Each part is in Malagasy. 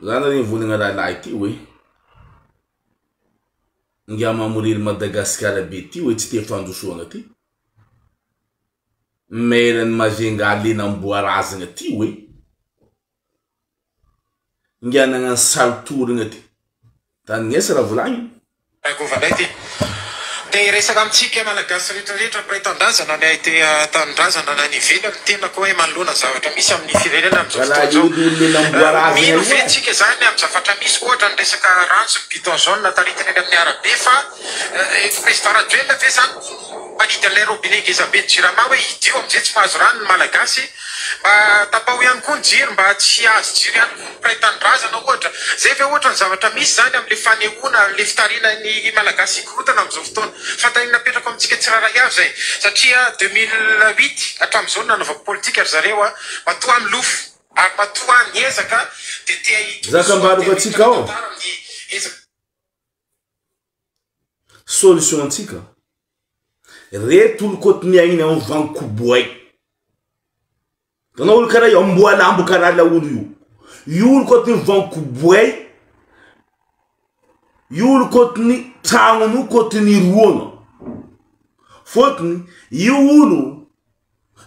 Zana rin volagna lalahy ty hoe ngia mamoriry Madagasikara be ty hoe tsy te fandrosoagna ty. Mairany Mazenga alena amboarazagna ty hoe ngia nagnano salotoragna ty. Taniesa raha volagny. Te resaka amitsika malagasy rehetrarehetra praitandrazana ny te tandrazana na nivelany tena koa hoe manoloana zavatra misy amin'ny firenena amin'izao mino ventsika zany amin'ny zavatra misy ohatra ny resaka rantsy bidon jaune taritiny eny amin'ny arabe fa président Rajoelina ve zany manity an'ilay robinet ngezabe ny jirama hoe idio amin'izay tsy mahazo rano ny malagasy mba tapao ihany koa ny jiro mba tsy azo jiro ihany praitandrazana ohatra zay ve ohatra ny zavatra misy zany amin'le fanehoana le fitariana ny malagasy ikorotana amin'izao fotoana fantanina napetraka amintsika tsiraray avy zay satria 2008 hatramin'izao nanaovako politika ry zareo matoa amin'ny lofo ary matoa ny ezaka dia tia zakambaroko atsika ao solution antsika reto olo koty miaina amin'ny vankoboay tanao olo karaha io amboalambo karaha la olo io olo koty ny vankoboay io olo koty ny tragnony koty ny roana fotony io olo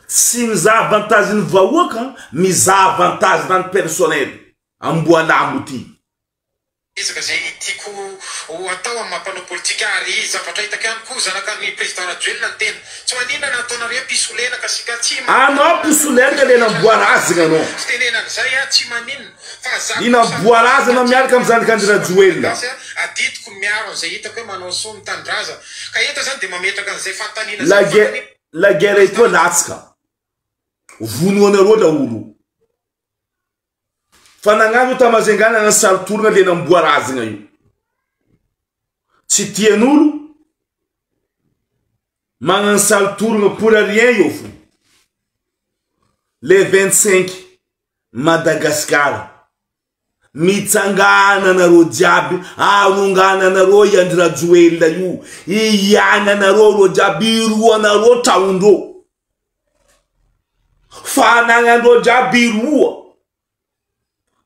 tsy mizaha avantage ny vahoaka mizaha avantage nany personnel amboalambo ty ezaka zay tiako atao amin'ny mampanao politika ary zavatra hitako ihany koa zanaka ny président Rajoelina ny tena tsy manina na ataonareo pisolena ka sika tsy anao pisolena ka lena amboarazana anao fitenenan'izay tsy maninona fa ina amboarazana miaraka amin'ny zanakandry Rajoelina aditiko miaro an'izay hitako hoe manao soa mitandraza ka eta zany dia mametraka an'izay fantanina la guerre etoa latsika vonoanareo la olo fa nagnano tamazengana na salotoragna lena amboarazana io tsy tian'olo magnano salotoragna pour rien io fo le 25 Madagasikara mitsangana nareo jiaby arongana nareo Andry Rajoelina io iana nareo ro jiaby iroa nareo traondreo fanagnandreo jiaby iroa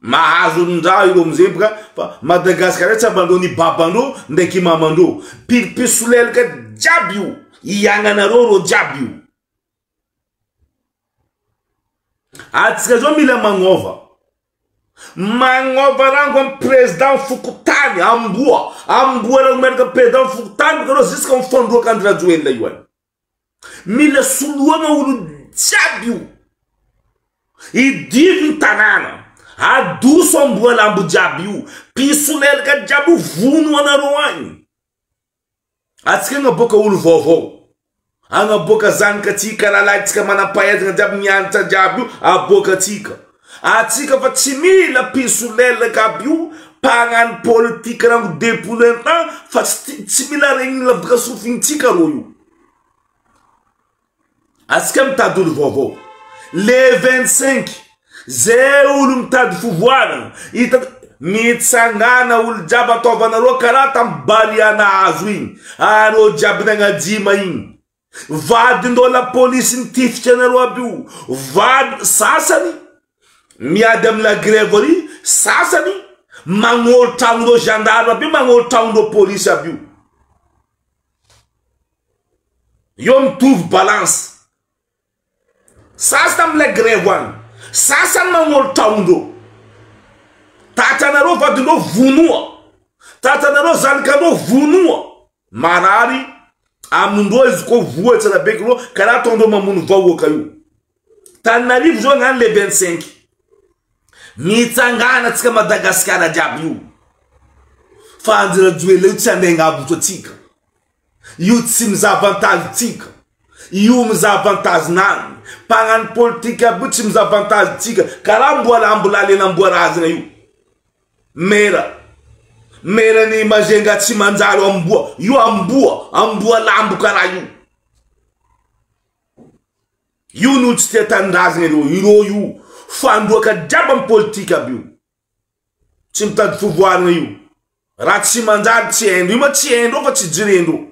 mahazo ndraha iro amizay boka fa Madagasikara tsy abandreo ny babandreo ndraiky mamandreo pisolelaka jiaby io iagnanareo ro jiaby io atsika zao mila magnova rango amin'ny président fokotany amboa raha miaraka président fokotany kareo ziska mifandroaka Andry Rajoelina io any mila soloana olo jiaby io idivy ny tanàna adoso amboalambo jiaby io pisolelaka jiaby vono anareo agny atsika agnaboaka olo vaovao agnaboaka zanaka atsika rahalahy tsika manampahaizana jiaby mianatra jiaby io aboaka atsika fa tsy mila pisolelaka aby io mpagnano politika rango dépoulentant fa tsy mila regny lavaka sofintsika ro io atsika mitady olo vaovao le 25 zay olo mitady fivoarana hita mitsangana olo jiaby ataovanareo karaha tamy bariana azo igny areo jiaby nagnajima igny vadindreo la polisy nitifitra anareo aby io vady sasany miady amy la grève ary sasany magnolo tragnondreo gendarme aby io magnolo tragnondreo polisy aby io mitovy balance sasany amy la grève agny sasany magnolo tragnondreo tatranareo vadindreo vonoa tatranareo zanakandreo vonoa marary amindreo izy koa voa tsara beky reo karaha ataondreo mamono vahoaka io Tananarivo zao agnano le 25 mitsangana tsika Madagasikara jiaby io fa Andry Rajoelina io tsy andeha agnabotro atsika io tsy mizaha avantage tsika io mizaha avantage nany mpagnano politika aby io tsy mizaha avantage tsika karaha amboalambo lalena amboarazana io mera ny Mazenga tsy manjary amboa io amboa lambo karaha io no tsy tia tandrazana iro io fandroaka jiaby amin'ny politika aby io tsy mitady fivoarana io raha tsy manjary tsy haindro io ma tsy haindreo fa tsy jirendreo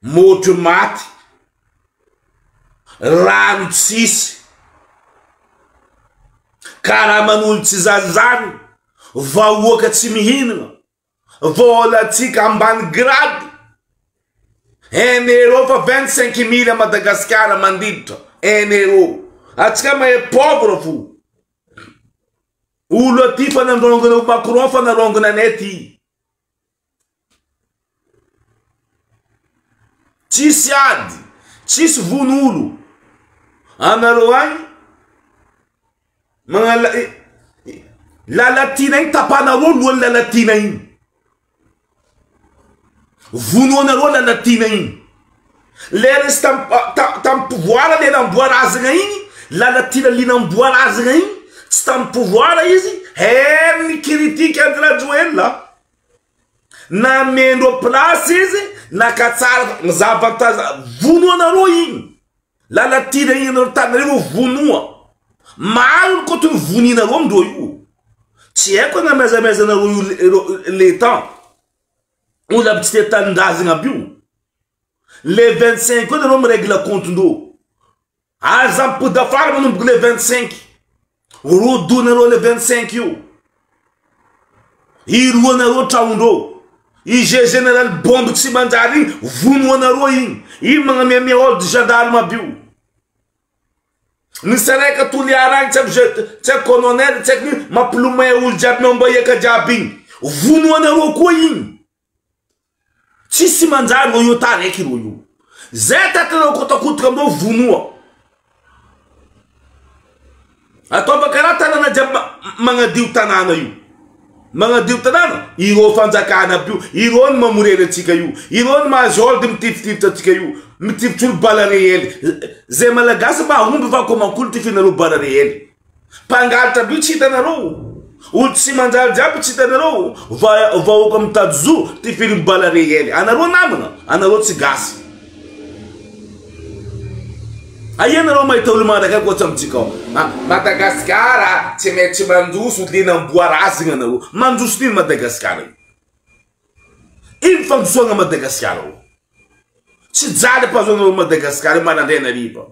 motro maty rano tsisy karaha manolo tsy zazary vahoaka tsy mihinana volatsika ambany grady 1 euro fa 25 000 à Madagascar mandiditra 1 euro atsika mahay pauvre fo olo aty fa nanarongana Macron fa narongana anay ty tsisy ady tsisy vonolo anareo agny magna lalatina igny tapanareo lohany lalatina igny vonoanareo lalatina igny lera izy tam pouvoir le namboarazagna igny lalatina li namboarazagna igny tsy tam pouvoir izy heriny critique André Joël na mendro place izy nakatsara zavantaza vonoanareo igny lalatina igny anareo tanareo vonoa maro ko to voninareo amindreo io tsy haiko namezamezanareo le temps olo aby tsy te tandazagna aby io le 25 koa nareo mirègle compte ndreo aza mpodafara manomboky le 25 rodonareo le 25 io iroanareo tragnondreo i général bombe tsy manjary igny vonoanareo igny io magnamiamia olo de gendarme aby io misy araika toliara agny tsy haiko colonel tsy haiko mampilomay olo jiaby miambaiaka jiaby igny vonoanareo koa igny tsisy manjary ro io ta raiky ro io zay tatanareo kotakotoka amindreo vonoa ataova karaha tanàna jiaby magnadio tanàna io magnadio tanàna ireo fanjakana aby io ireo ny mamorely atsika io ireo ny mahazo de mitifitifitra atsika io mitifitry olo bala rehely zay malagasy mahomby fa komankolo tifinareo bala rehely mpangalitra aby io tsy hitanareo olo tsy manjary jiaby tsy hitanareo vahoaka mitady zo tifiny bala rehely anareo namana anareo tsy gasy aianareo mahita olo mandraka koatsy amitsika ao Madagasikara tsy maintsy manjoso lena amboarazagna anareo manjoso nino Madagasikara ino fanjosoagna Madagasikara ao tsy jaly ampahazoanareo Madagasikara manandraina riva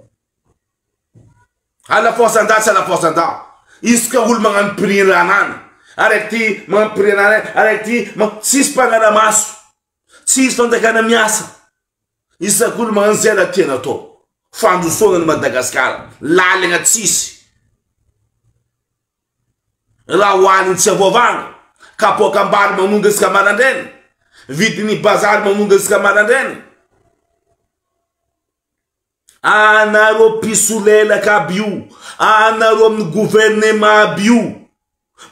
ala fosanda tsy ala fosanda izy ka olo magnano priranany araiky ty magnano priranany araiky ty tsisy mpanana maso tsisy fanjakana miasa isaky olo magnano zay raha tiana atao fanjosoagna ny Madagasikara lalagna tsisy raha hoaniny tsy avoavagna kapoaka ambary manonga isika marandrainy vidiny bazary manonga isika marandrainy anareo pisolelaka aby io anareo amin'ny gouvernement aby io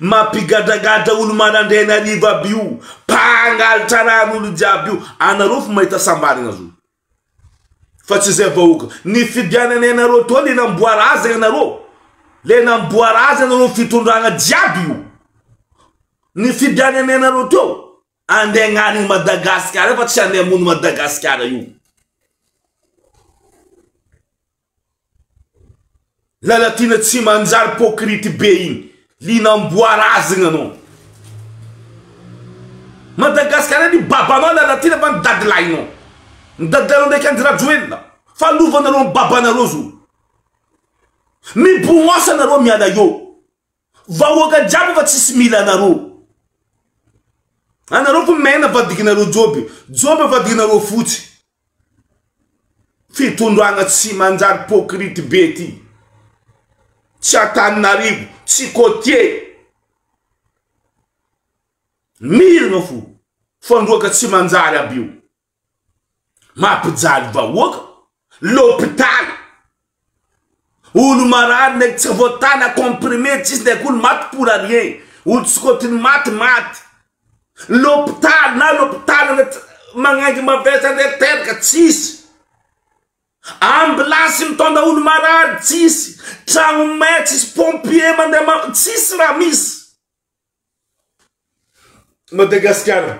mampigadragadra olo marandrainy ariva aby io mpangalitra ran'olo jiaby io anareo fa mahita sambarina zo fa tsy zay vahoaka ny fidianany anareo toa le namboarazagna anareo le namboarazagna anareo fitondragna jiaby io ny fidianany anareo teo andeha agnaniny Madagasikara fa tsy andeha amono Madagasikara io lalatina tsy manjary hypocrite be igny linamboarazagna anao Madagasikara ny babanao lalatina fa nidadilahinao nidadilahinao ndraiky André Joël fa lovanareo babanareo zo mibognosa anareo miala io vahoaka jiaby fa tsisy mila anareo fa mena vadikinareo joby vadikinareo fotsy fitondragna tsy manjary hypocrite be ty tsy Antananarivo tsy Côtier mirina fo fandroaka tsy manjary aby io mampijaly vahoaka l'hôpital olo marary ndraiky tsy voatana comprimé tsisy ndraiky olo maty pour rien olo tsy kotiny maty l'hôpital na l'hôpital magnangy mavesa ndraiky teraka tsisy ambulance mitondra olo marary tsisy tragno may tsisy pompier mandeha tsisy raha misy Madagasikara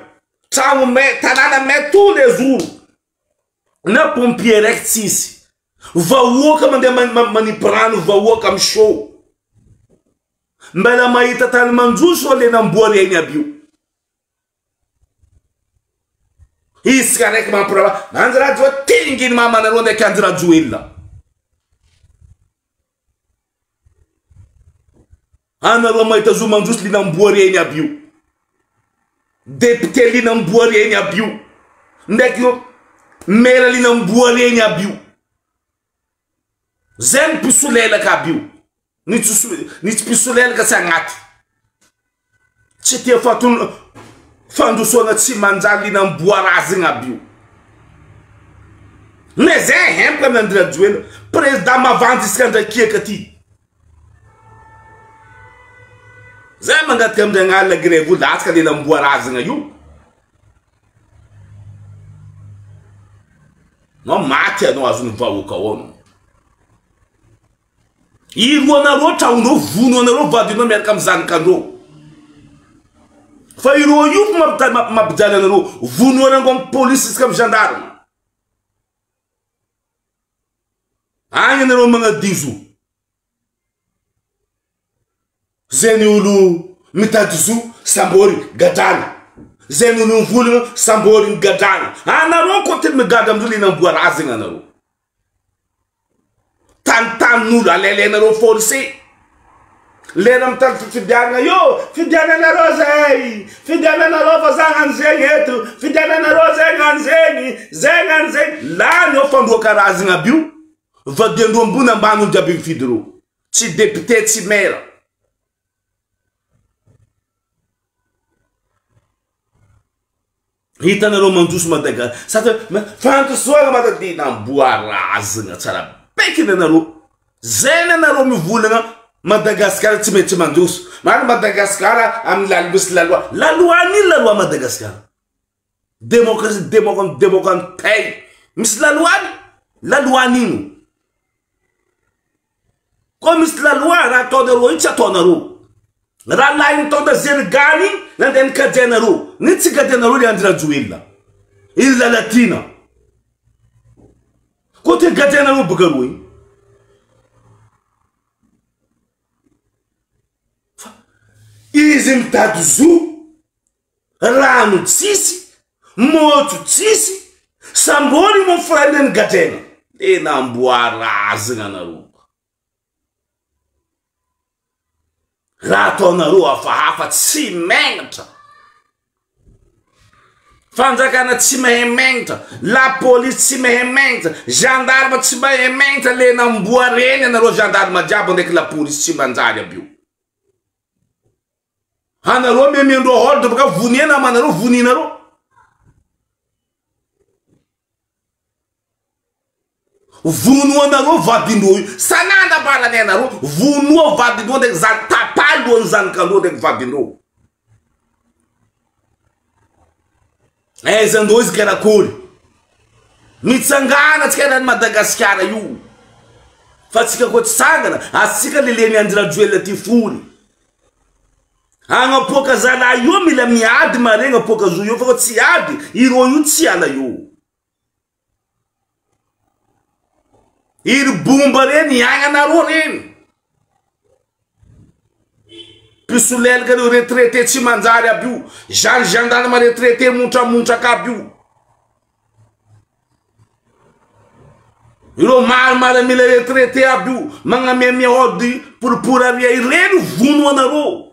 tragno may tanàna may tous les jours na pompier raiky tsisy vahoaka mandeha manipy rano vahoaka amy show mbela mahita tany manjoso le namboary egny aby io isika raiky mampirava André Joël tinginy mamanareo ndraiky André Joël Anarô mahita zo mandroso linamboareny aby io. Député linamboareny aby io. Ndraiky io maire linamboareny aby io. Zay ny mpisolelaka aby io. Ny tsy mpisolelaka tsy agnaty. Tsy tia fandrosoana tsy manjary linamboarazigna aby io. Mais zay hempla André Rajoelina président mavandy isika ndraikieka ty. Zay mangaty amindray gn'alina grève io latsaka linamboarazigna io. No maty anao azony vahoaka ao. Iro anarô tragnonao vono anarô vadinao miaraka amin'ny zanakandreo. Fa iro io mampijaly anarô vono anarô amin'ny polisy isika amin'ny gendarme. Agny anarô magnadizo. Zay ny olo mitady zo sambory gadrana. Zay ny olo mivolagna sambory gadrana. Anarô koa tena migadra amindreo linamboarazigna anarô. Tantan'olo alailainarô forcé. Lera mitady fidianana io, fidiananarô zay. Fidiananarô fa zagnany zegny eto. Fidiananarô zegny zegny, zegny zegny. Là ny fandroa karazagna aby io. Vadiandro ambony ambany olo jiaby mifidy rô. Tsy député tsy maire. Hitanarô mandroso Madagasikara. Fantosoagna matady namboarazigna tsara pekiny anarô. Zay nanarô mivolagna Madagasikara tsy mety mandroso. Maro Madagasikara amin'ny lalo misy laloa. Laloan'ino laloa Madagasikara? Démocrate pay. Misy laloany? Laloan'ino? Koa misy laloa raha ataonarô io tsy ataonarô. Raha lahy mitondra zerigany nandeha nikajianarô. Ny tsy kajianarô ny André Rajoelina. Il lalatina. Koa ty kajianarô baka rô iny. Izy mitady zo, rano tsisy, moto tsisy, sambony mo frane ny gadraina. Tena amboarazigna anarô. Raha ataonarô hafahafa tsy megnatra. Fanjakana tsy mahay megnatra, la police tsy mahay megnatra, gendarme tsy mahay megnatra, le namboareny anarô gendarme jiaby ndraiky la police tsy manjary aby io. Anarô miandro ordre baka voniana manarô voninarô. Vono anarô vadindrô io. Sananda balany anarô vono vadindrô ndraiky zany tapalo ny zanakandrô ndraiky vadindrô. Aizandrô izy karakory. Mitsangana tsika rany Madagasikara io. Fa tsika koa tsangana asika leleny André Rajoelina ty fory. Agnapoka zala io mila miady mare agnapoka zo io fa tsy ady iro io tsy ala io. Iry bomba reny agnanarô reny. Pisolelaka reo retraité tsy manjary aby io. Gendarme retraité montramontraka aby io. Iro maromaro mila retraité aby io. Magnamiamia ody poroporaria ireny vono anarô.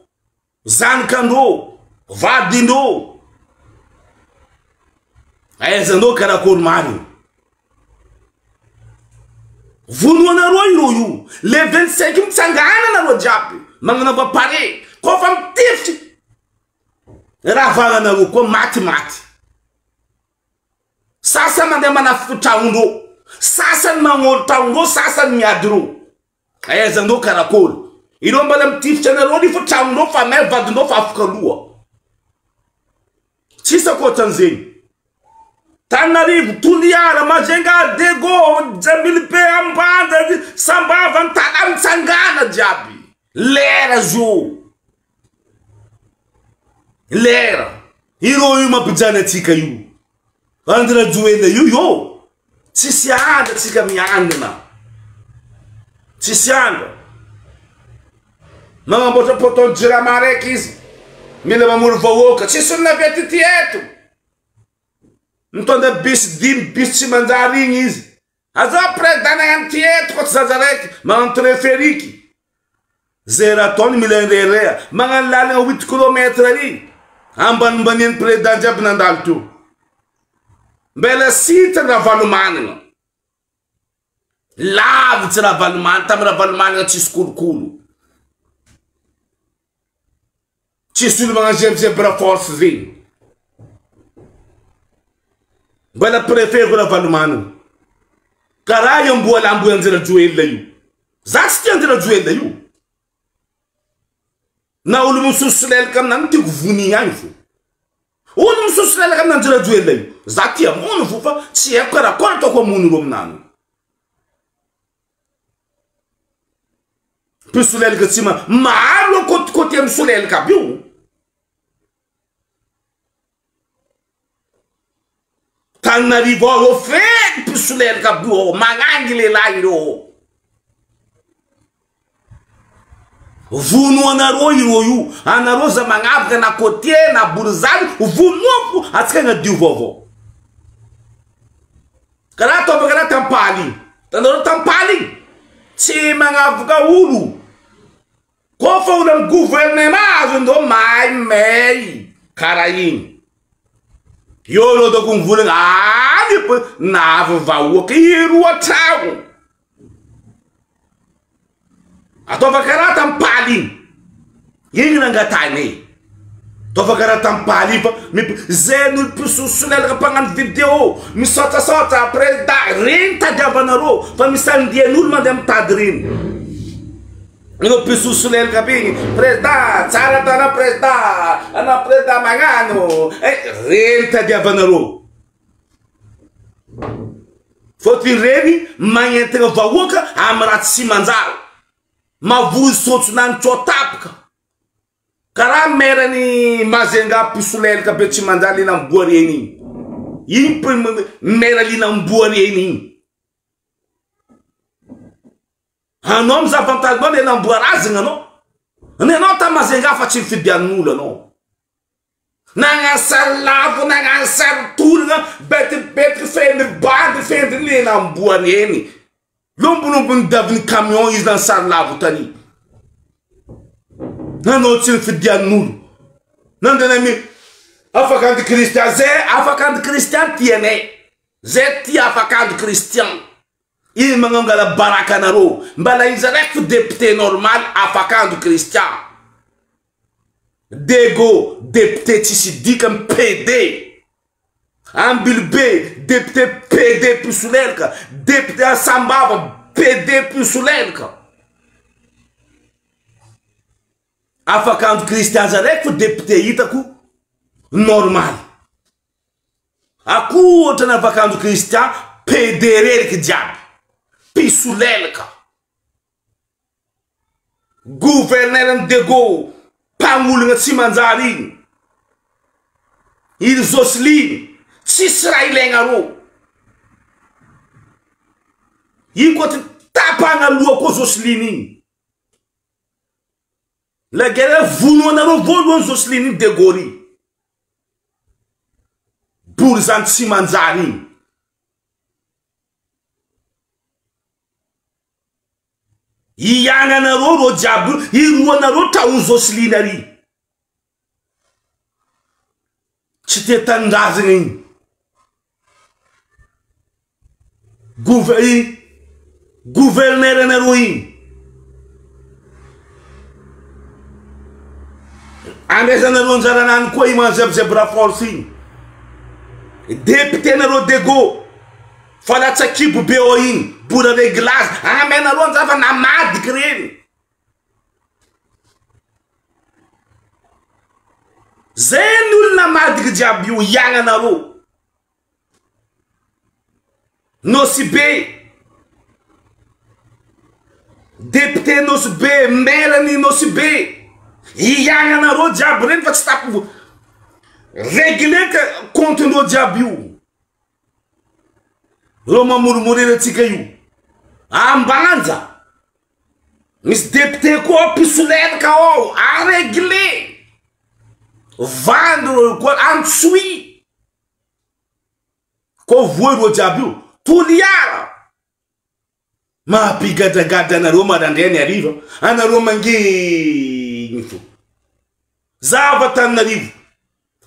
Zanakandrô, vadindrô. Aizandrô karakory maro. Vono anarô iro io. Le 25 mitsangana anarô jiaby. Magnanava pare. Koa fa mitifitry. Raha vagnanarô koa maty. Sasa mandeha manafy tragnondrô. Sasany magnolo tragnondrô, sasany miady rô. Aizandrô karakory. Iro mbala mitifitry anarô ni fa tragnondrô fa may vadindrô fa afaka loha. Tsisa koatran'izegny. Tanarivo, Toliara, Majenga, Dego, Jamilpe, Ambanda, Sambava, Ntana mitsangana jiaby. Lera zo. Lera. Iro io mampijana atsika io. André Rajoelina io. Tsisy anda tsika miandana. Tsisy anda. Magnamboatra poton jirama raiky izy. Mila mamory vahoaka. Tsisy olona vety ty eto. Mitondra bis dimy, bis tsy manjary igny izy. Aza président agny ty eto koa tsy zaza raiky. Magnano treferiky. Zeraton milendere mangan laling 8 km ali amban banin president jab nandaltu bela sita na valumana lav tira valumana tamra valumana ci skulu ci sul mangan jem para force vi bela prefere na valumana caralho mbola ambuanzira joelda yu zastiandira joelda yu na ulu mususlel kam nan ti vuni yanfu ulu mususlel kam nan jira joelda zatia monu fufa si e kara korto ko munu rom nanu pisulel ka sima malo ko tem sulel ka biu kan na rivo fe pisulel ka biu mangangile lairo vunu anaro iroyu anaro za mangabga na kotie na burzali vunu atkenga divovo kala to bagara tampali tanoro tampali ti mangabga ulu ko fo na gouvernement ndo mai mei karayin yolo do kun vulu ani na va wo kiru atawu atova kara tampali yinga ngatane tova kara tampali mi zenu pususulel kapangan video mi sota preda renta javanaro fa mi sandie nul madam tadrin no pususulel kaping preda cara tana preda ana preda mangano renta javanaro foti reni manyete vawoka amrat simanzal mavu sotu nan chotapka kara mera ni mazenga pisulel ka beti mandali na mboreni yimpe mera li na mboreni hanom za vantage bone na mborazi ngano ne nota mazenga fachi fibianula no nanga salavu nanga sarturga bet fende band fende li na mboreni L'homme bun davin camion is dans sa lave tani. Nan no til fidia nul. Nan denemi afakan de Christian ze afakan de Christian tiene. Ze ti afakan de Christian. Il manganga la baraka naro. Mbala izarek député normal afakan de Christian. Dego député tisidi comme PD. Ambilbe, député PD Pusulelka, député Asambava, PD Pusulelka. Afakan Christian Zarek, député Itaku, normal. Aku otana vakan Christian, PD Relk Diab, Pusulelka. Gouverneur Dego, Pamul Simanzari, Il Zoslin. Si Israelengaro yikoti tapanga luo ko zoslini la guerre voulo na ro volo zoslini de gori burzant simanzani yiyanga na ro jabu yiruo na ro taun zoslinari chite tangazini gouverneur na ruim ande na ronzara nan ko ima zebze bra forcing député na ro dego fala tsakibu beoin bura de glace amena ronzava na mad green zenul na mad gjabiu yanga na ro Nosibe député Nosibe Melanie Nosibe Yanga na ro diabren va stap régler que contenu diabiu Roma murmurer tikayu ambanza mis député ko pisulet ka o a régler vendre ko ansui ko voer o diabiu Tuliara mapigadagada anareo marandray ny ariva anareo manginy fo zava Tananarivo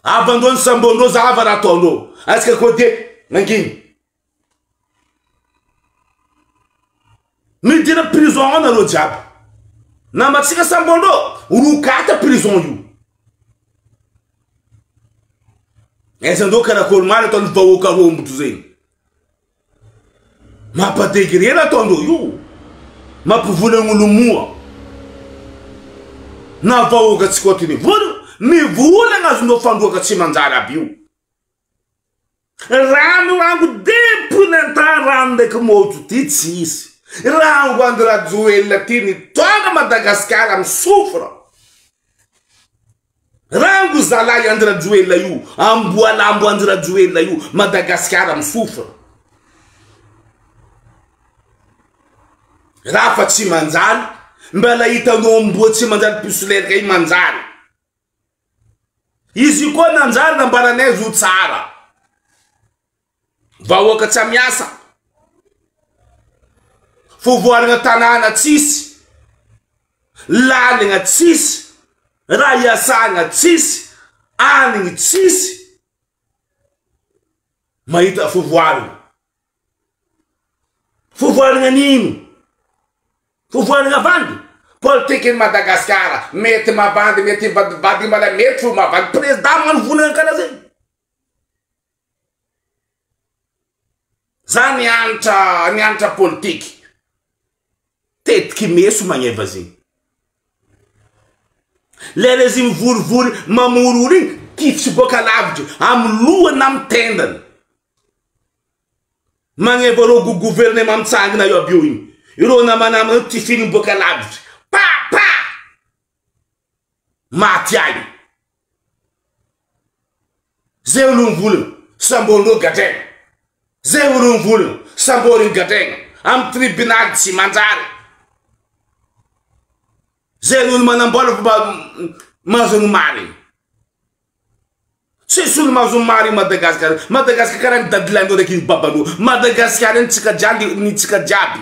avandreo ny sambondreo zava raha ataondreo asika koa de manginy midira prison anareo jiaby namatsika sambondreo rokata prison io ezandreo karakôry mary ataony vahoaka rombotro zegny mampadegrera ataondreo io mampivolagny moa na vahoaka tsy kotiny mivolagna azondreo fandroaka tsy manjary aby io rango deponenta rano ndraiky moto ty tsisy rango andrajoelina ty nitonga Madagasikara misofra rango zalay andrajoelina io amboalambo andrajoelina io Madagasikara misofra raha fa tsy manjary mbala hitanao amboa tsy manjary pisolerika iny manjary izy koa nanjary nambaranay zo tsara vahoaka tsy amiasa fovoarana tanàna tsisy lalina tsisy raha iasana tsisy aniny tsisy mahita fovoarana nino fovoarana vandy politikiny Madagasikara mety mavandy mety vady mala mety fo mavandy président manovonana karaha zegny za nianatra politiky tetiky meso magneva zegny lera izy mivorivory mamorory igny tifitsy boka lavitry amy lohany na amy tendany magneva rô gouvernement mitsangina io aby io igny irô namanamana tifiny boka lavitry pa maty agny zay olo mivolagna sambondreo gadregna zay olo mivolagna samboriny gadregna amy tribunal tsy manjary zay olo manambola fomba mazony mary tsisy olo mazony mary Madagasikara karaha ny dadilandreo ndraiky izy babanao Madagasikara nitsika jiaby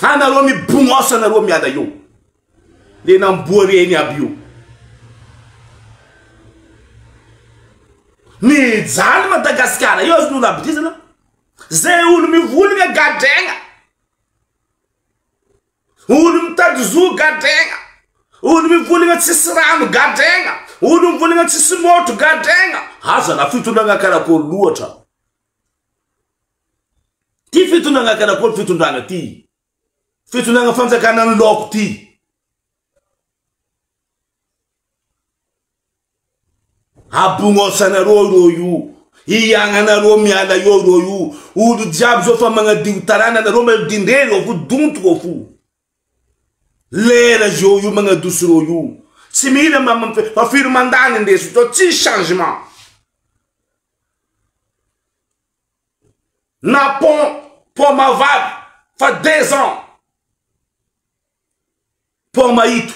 anareo mibognosa anareo miala io le namboareny aby io mijaly Madagasikara io azon'olo aby ty zana zay olo mivolagna gadregna olo mitady zo gadregna olo mivolagna tsisy rano gadregna olo mivolagna tsisy moto gadregna aza na fitondragna karakôry loatra ty fitondragna karakôry fitondragna ty fitondragna fanjakana ny loko ty abognosanareo ro io iagnanareo miala io ro io olo jiaby zao fa magnadio tarana anareo madindrery ao fo dontoko ao fo lera zao io magnadosireo io tsy mila fa firy mandany ndeso to tsy changement na pont mavavy fa 2 ans pont mahito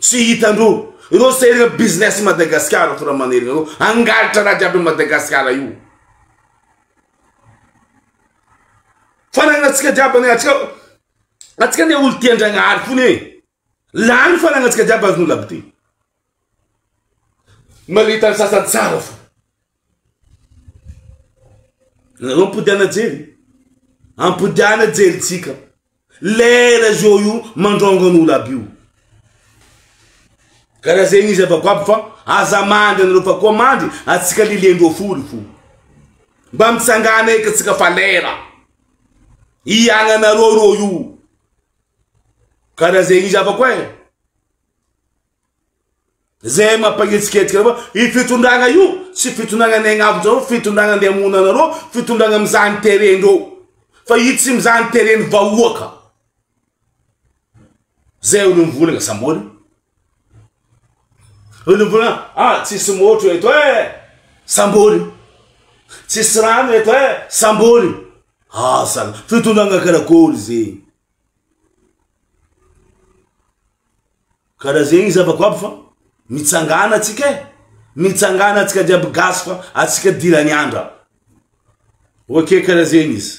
tsy hitandreo ireo serigna business Madagasikara fora manerigna ireo angalitra raha jiaby Madagasikara io fanagnatsika jiaby atsika ne olo tiandragnahary fony lany fanagnatsika jiaby azon'olo aby ty malita ny sasany tsara fo nareo ampodiana jerytsika lera zao io mandrongan'olo aby io karaha zegny izy avako aby fa aza mandy anareo fa koa mandy atsika liliandreo foly fo mba mitsangana eky atsika fa lera iagnanareo ro io karaha zegny izy avako zay mampagnetsiketsika fa ifitondragna io tsy fitondragna ny agnavonjareo fitondragna andeha mona anareo fitondragna mizany terendreo fa io tsy mizany tereny vahoaka zay olo mivolagna samboly olo mivolagna tsisy motro eto samboly tsisy rano eto samboly sala fitondragna karakôry zegny karaha zegny izy avako aby fa mitsangana atsika jiaby gasy fa atsika dirany andra ok karaha zegny izy